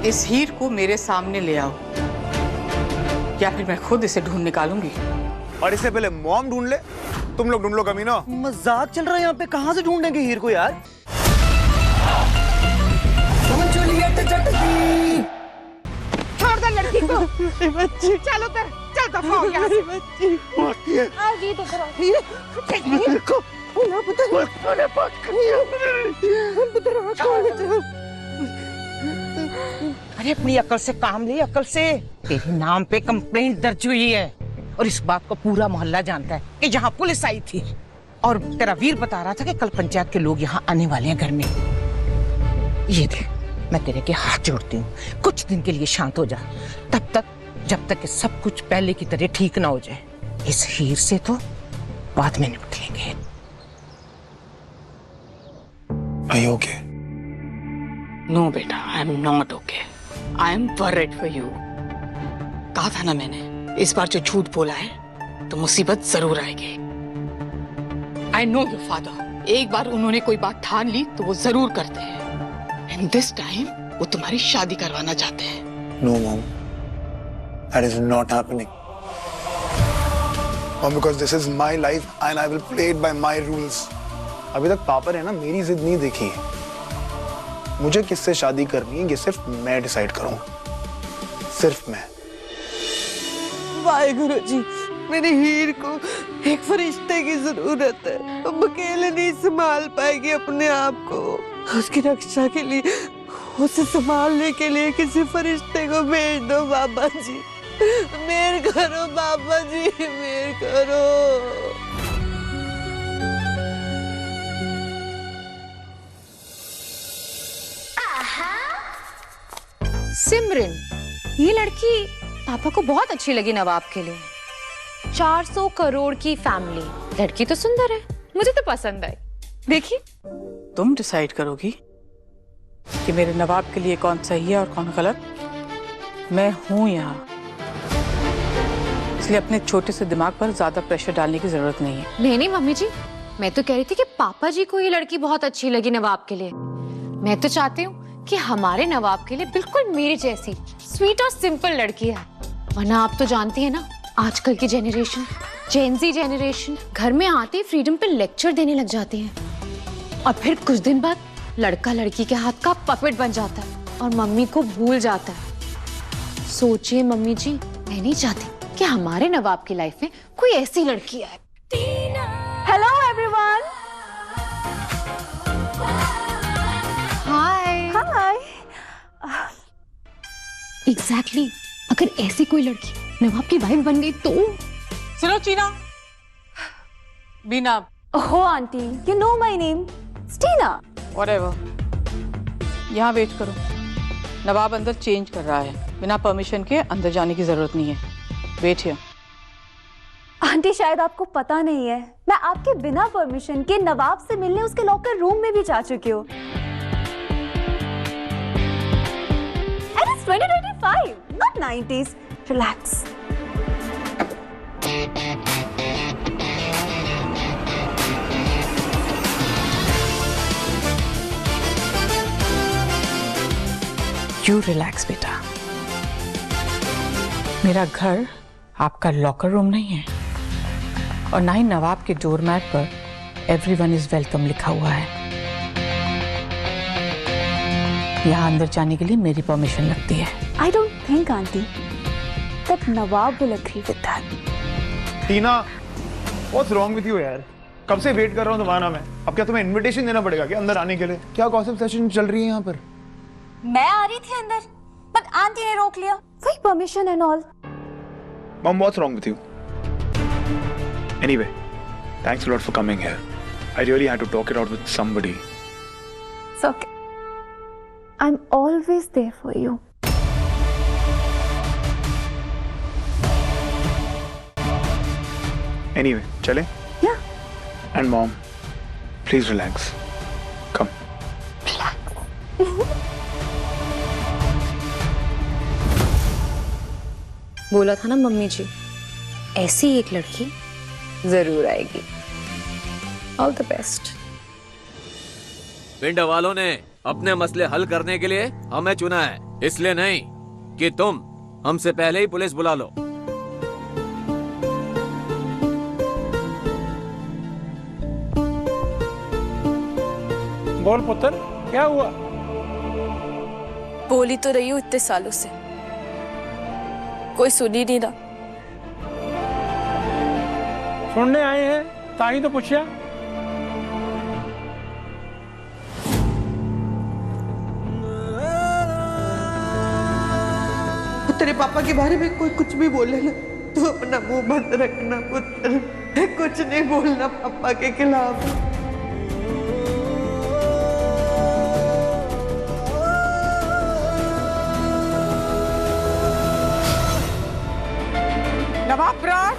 इस हीर को मेरे सामने ले आओ, या फिर मैं खुद इसे ढूंढ निकालूंगी। और इससे पहले मॉम ढूंढ ले। तुम लोग ढूंढ लो कमीनो। मजाक चल रहा है यहाँ पे, कहाँ से ढूंढेंगे हीर को यार। छोड़ दे लड़की को। बच्ची चलो तर, चल दफा हो यहाँ से। बच्ची आ गई तो करो। हीर को ना पुत्र ने बात कर। अरे अपनी अकल से काम ले, अकल से। तेरे नाम पे कंप्लेंट दर्ज हुई है और इस बात को पूरा मोहल्ला जानता है कि यहाँ पुलिस आई थी। और तेरा वीर बता रहा था कि कल पंचायत के लोग यहाँ आने वाले हैं घर में। ये देख, मैं तेरे के हाथ जोड़ती हूँ, कुछ दिन के लिए शांत हो जा, तब तक जब तक कि सब कुछ पहले की तरह ठीक ना हो जाए। इस हीर से तो बाद में निपट लेंगे। Are you okay? नो बेटा, I am not okay. I am worried for you. कहा था ना मैंने, इस बार जो झूठ बोला है तो मुसीबत जरूर आएगी। आई नो योर फादर, एक बार उन्होंने कोई बात ठान ली तो वो जरूर करते हैं। एंड दिस टाइम वो तुम्हारी शादी करवाना चाहते हैं। No, mom. That is not happening. Mom, because this is my life and I will play it by my rules. अभी तक पापा ने ना मेरी जिद नहीं देखी है। मुझे किससे शादी करनी है ये सिर्फ मैं डिसाइड करूंगा, सिर्फ मैं। वाहेगुरु जी, मेरी हीर को एक फरिश्ते की जरूरत है। अब अकेले नहीं संभाल पाएगी अपने आप को। उसकी रक्षा के लिए, उसे संभालने के लिए किसी फरिश्ते को भेज दो बाबा जी। मेहर करो बाबा जी, मेहर करो। सिमरन, ये लड़की पापा को बहुत अच्छी लगी नवाब के लिए। 400 करोड़ की फैमिली, लड़की तो सुंदर है, मुझे तो पसंद आई। देखिए, तुम डिसाइड करोगी कि मेरे नवाब के लिए कौन सही है और कौन गलत। मैं हूं यहाँ, इसलिए अपने छोटे से दिमाग पर ज्यादा प्रेशर डालने की जरूरत नहीं है। नहीं नहीं मम्मी जी, मैं तो कह रही थी कि पापा जी को ये लड़की बहुत अच्छी लगी नवाब के लिए। मैं तो चाहती हूँ कि हमारे नवाब के लिए बिल्कुल मेरी जैसी स्वीट और सिंपल लड़की है। वरना आप तो जानती है ना, आजकल की जेनरेशन, जेनजी जेनरेशन, घर में आते ही फ्रीडम पे लेक्चर देने लग जाती है और फिर कुछ दिन बाद लड़का लड़की के हाथ का पपेट बन जाता है और मम्मी को भूल जाता है। सोचिए मम्मी जी, मैं नहीं चाहती कि हमारे नवाब की लाइफ में कोई ऐसी लड़की आए। Hello everyone. Hi. Hi. Exactly, अगर ऐसी कोई लड़की नवाब की वाइफ बन गई तो। सुनो Cheena, Beena, oh aunty, you know my name, Stina. Whatever. यहाँ वेट करो, नवाब अंदर चेंज कर रहा है। बिना परमिशन के अंदर जाने की जरूरत नहीं है। Wait here. आंटी, शायद आपको पता नहीं है, मैं आपके बिना परमिशन के नवाब से मिलने उसके लॉकर रूम में भी जा चुकी हूँ। 2025, not 90s. Relax. You relax बेटा। मेरा घर आपका लॉकर रूम नहीं है और ना ही नवाब के डोरमैट पर एवरीवन इज वेलकम लिखा हुआ है। यहाँ अंदर जाने के लिए मेरी परमिशन लगती है। I don't think, auntie, that Nawab will agree with that. Tina, what's wrong with you यार? कब से वेट कर रहा हूँ तुम्हारा मैं। अब क्या तुम्हें इनविटेशन देना पड़ेगा क्या अंदर आने के लिए? क्या गॉसिप सेशन चल रही है यहाँ पर? मैं आ रही थी अंदर, but आंटी ने रोक लिया। वही permission and all. Mom, what's wrong with you? Anyway, thanks a lot for coming here. I really had to talk it out with somebody. It's okay. I'm always there for you. Anyway, chale? Yeah. And mom, please relax. Come. बोला था ना mummy जी, ऐसी एक लड़की जरूर आएगी। All the best. पिंड वालों ने अपने मसले हल करने के लिए हमें चुना है। इसलिए नहीं कि तुम हमसे पहले ही पुलिस बुला लो। बोल पुत्र, क्या हुआ? बोली तो रही हूँ इतने सालों से, कोई सुन ही नहीं रहा। सुनने आए हैं ताई तो पूछा। तेरे पापा के बारे में कोई कुछ भी बोले ना तो अपना मुंह बंद रखना पुत्र, कुछ नहीं बोलना पापा के खिलाफ। नवाब प्राण,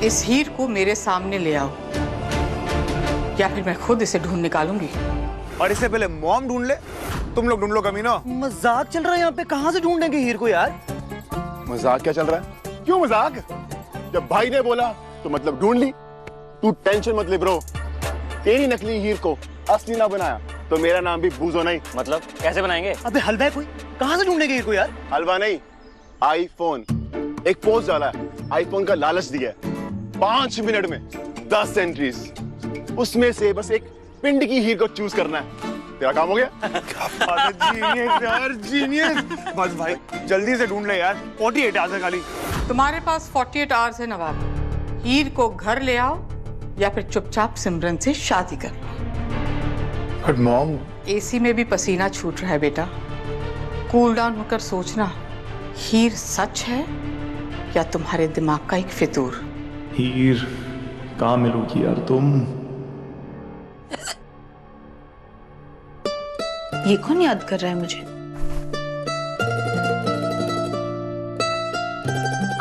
इस हीर को मेरे सामने ले आओ या फिर मैं खुद इसे ढूंढ निकालूंगी। और इससे पहले मॉम ढूंढ ले। तुम लोग ढूंढ लो कमीनो। मजाक चल रहा है यहाँ पे, कहाँ से ढूंढेंगे हीर को यार? मजाक क्या चल रहा है? क्यों मजाक? जब भाई ने बोला तो मतलब ढूंढ ली। तू टेंशन मत ले ब्रो, तेरी नकली हीर को असली ना बनाया तो मेरा नाम भी बूजो नहीं। मतलब कैसे बनाएंगे? अबे हलवा है कोई, कहाँ से ढूंढेंगे हीर को यार? हलवा नहीं, आईफोन। एक पोस्ट डाला है, आईफोन का लालच दिया है, 5 मिनट में 10 एंट्रीज, उसमें से बस एक पिंड की हीर को चूज करना है। तेरा काम हो गया। जीनियस यार, जीनियस। बस भाई जल्दी से ढूंढ ले यार, 48 आवर्स है खाली। तुम्हारे पास 48 आवर्स है नवाब। हीर को घर ले आओ या फिर चुपचाप सिमरन से शादी कर लो। बट मॉम, एसी में भी पसीना छूट रहा है बेटा, कूल डाउन होकर सोचना, हीर सच है या तुम्हारे दिमाग का एक फितूर। हीर कहाँ मिलोगी यार तुम? ये कौन याद कर रहा है मुझे?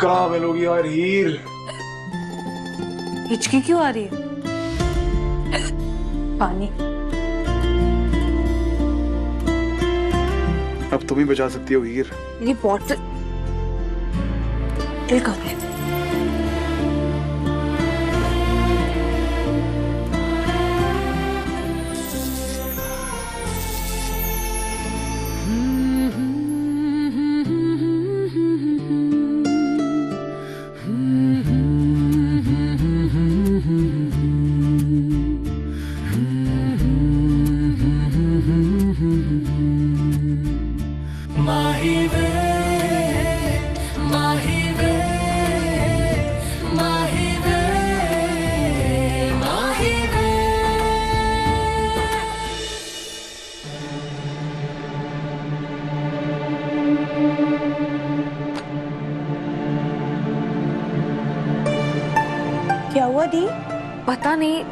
कहाँ मिलोगी यार हीर? हिचकी क्यों आ रही है? पानी। अब तुम ही बचा सकती हो हीर। ये बॉटल कब है? क्या हुआ दी? पता नहीं,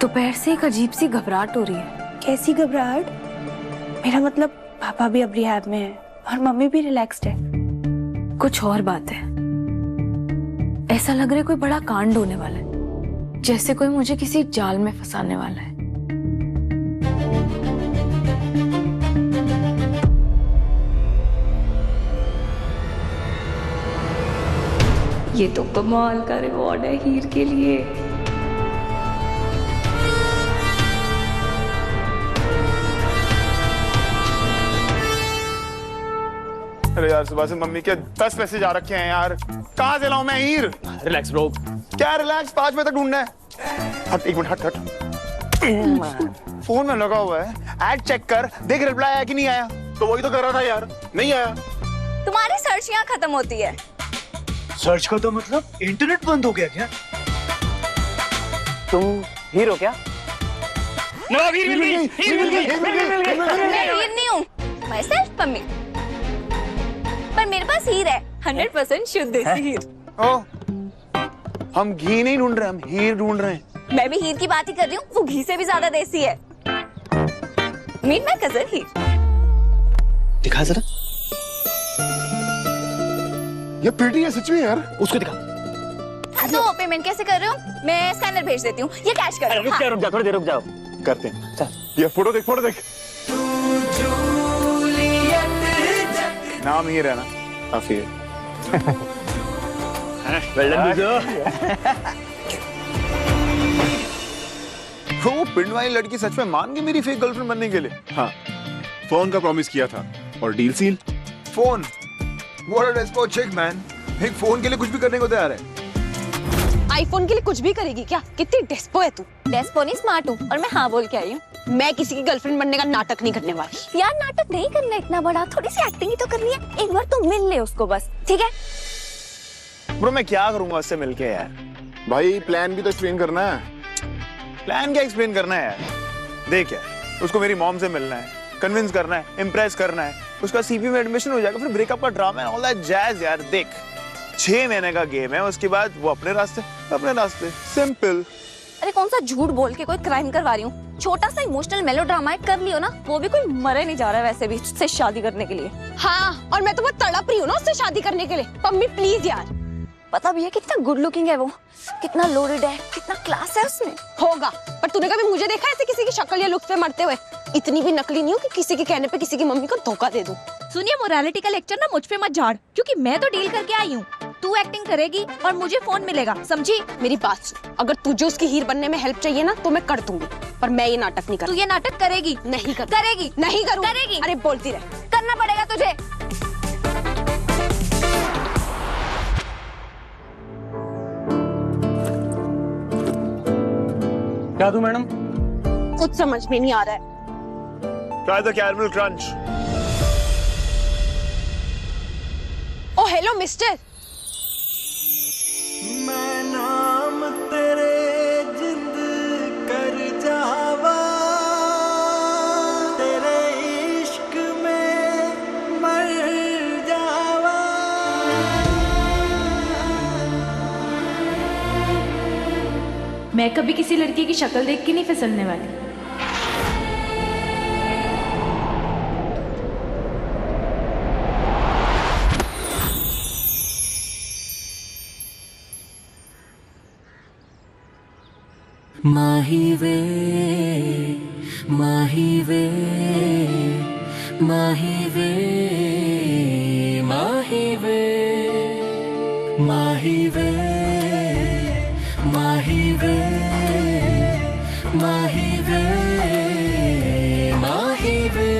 दोपहर से एक अजीब सी घबराहट हो रही है। कैसी घबराहट? मेरा मतलब पापा भी अब रिहैब में है और मम्मी भी रिलैक्स्ड है। कुछ और बात है, ऐसा लग रहा है कोई बड़ा कांड होने वाला है, जैसे कोई मुझे किसी जाल में फंसाने वाला है। ये तो कमाल का रिवॉर्ड है हीर के लिए। अरे यार सुबह से मम्मी के 10 मैसेज आ रखे हैं यार, कहाँ से लाऊं मैं हीर? Relax bro. क्या रिलैक्स, 5 बजे तक ढूंढना है। हट एक मिनट, हट हट। फोन में लगा हुआ है, ऐड चेक कर, देख रिप्लाई आया कि नहीं आया। तो वही तो कर रहा था यार, नहीं आया। तुम्हारी सर्च यहाँ खत्म होती है। सर्च का तो मतलब इंटरनेट बंद हो गया क्या? तुम हीर हो क्या? नवाब हीर मिल गई, हीर मिल गई, हीर मिल गई। मैं हीर नहीं हूँ, मैं सिर्फ मम्मी। पर मेरे पास हीर है, 100% शुद्ध देसी हीर। ओ, हम घी नहीं ढूंढ रहे, हम हीर ढूंढ रहे हैं। मैं भी हीर की बात ही कर रही हूँ, वो घी से भी ज्यादा देसी है। मीट माय कजन हीर। दिखा जरा। ये पेटी है सच में यार, उसको दिखा। तो पेमेंट कैसे कर रहे हो? मैं स्कैनर भेज देती हूँ, ये कैश कर। रुक जा, थोड़ी देर रुक जाओ। करते हैं। ये फोटो देख, फोटो देख। नाम हीर है ना? काफी है। Well done. तो वो पिंड वाली लड़की सच में मान गई मेरी फेक गर्लफ्रेंड बनने के लिए? हाँ, फोन का प्रॉमिस किया था और deal seal. Phone? What a desperate chick, man. एक फोन के लिए कुछ भी करने को तैयार है। आईफोन के लिए कुछ भी करेगी क्या? कितनी डेस्पो है तू। डेस्पो नहीं, स्मार्ट हूँ और मैं हाँ बोल के आई हूँ। मैं किसी की गर्लफ्रेंड बनने का नाटक नहीं करने वाली। यार नाटक नहीं करना इतना बड़ा, थोड़ी सी एक्टिंग ही तो करनी है। एक बार तू मिल ले उसको बस, ठीक है? ब्रो मैं क्या करूंगा उससे मिलके यार? भाई प्लान भी तो एक्सप्लेन करना है। प्लान क्या एक्सप्लेन करना है यार? देख यार, उसको मेरी मॉम से मिलना है, कन्विंस करना है, इम्प्रेस करना है, उसका सीपी में एडमिशन हो जाएगा, फिर ब्रेकअप का drama and all that jazz यार। देख 6 महीने का गेम है, उसके बाद वो अपने रास्ते, सिंपल। अरे कौन सा झूठ बोल के कोई क्राइम करवा रही हूँ? छोटा सा इमोशनल मेलोड्रामा कर लियो ना, वो भी कोई मरे नहीं जा रहा है वैसे भी उससे शादी करने के लिए। हाँ, और मैं तो बहुत तड़प रही हूँ ना उससे शादी करने के लिए। पम्मी प्लीज यार। पता भी है कितना गुड लुकिंग है वो, कितना लोडेड है, कितना क्लास है उसमें। होगा, पर तूने कभी मुझे देखा है ऐसे किसी की शक्ल या लुक्स पे मरते हुए? इतनी भी नकली नहीं हूँ कि किसी के कहने पे किसी की मम्मी को धोखा दे दूं। सुनिए, मोरालिटी का लेक्चर ना मुझ पे मत झाड़, क्योंकि मैं तो डील करके आई हूँ। तू एक्टिंग करेगी और मुझे फोन मिलेगा, समझी? मेरी बात सुन, अगर तुझे उसकी हीर बनने में हेल्प चाहिए ना तो मैं कर दूंगी, पर मैं ये नाटक नहीं तू ये नाटक करेगी? नहीं करेगी? नहीं करूँ। करेगी? अरे बोलती रह, करना पड़ेगा तुझे। क्या दूं मैडम? कुछ समझ में नहीं आ रहा है। Try the caramel crunch. Oh hello mister. मैं नाम तेरे जिंद कर जावा, तेरे इश्क में मर जावा। मैं कभी किसी लड़की की शक्ल देख के नहीं फिसलने वाली। माही वे, माही वे, माही वे, माही वे, माही वे, माही वे, माही वे, माही वे।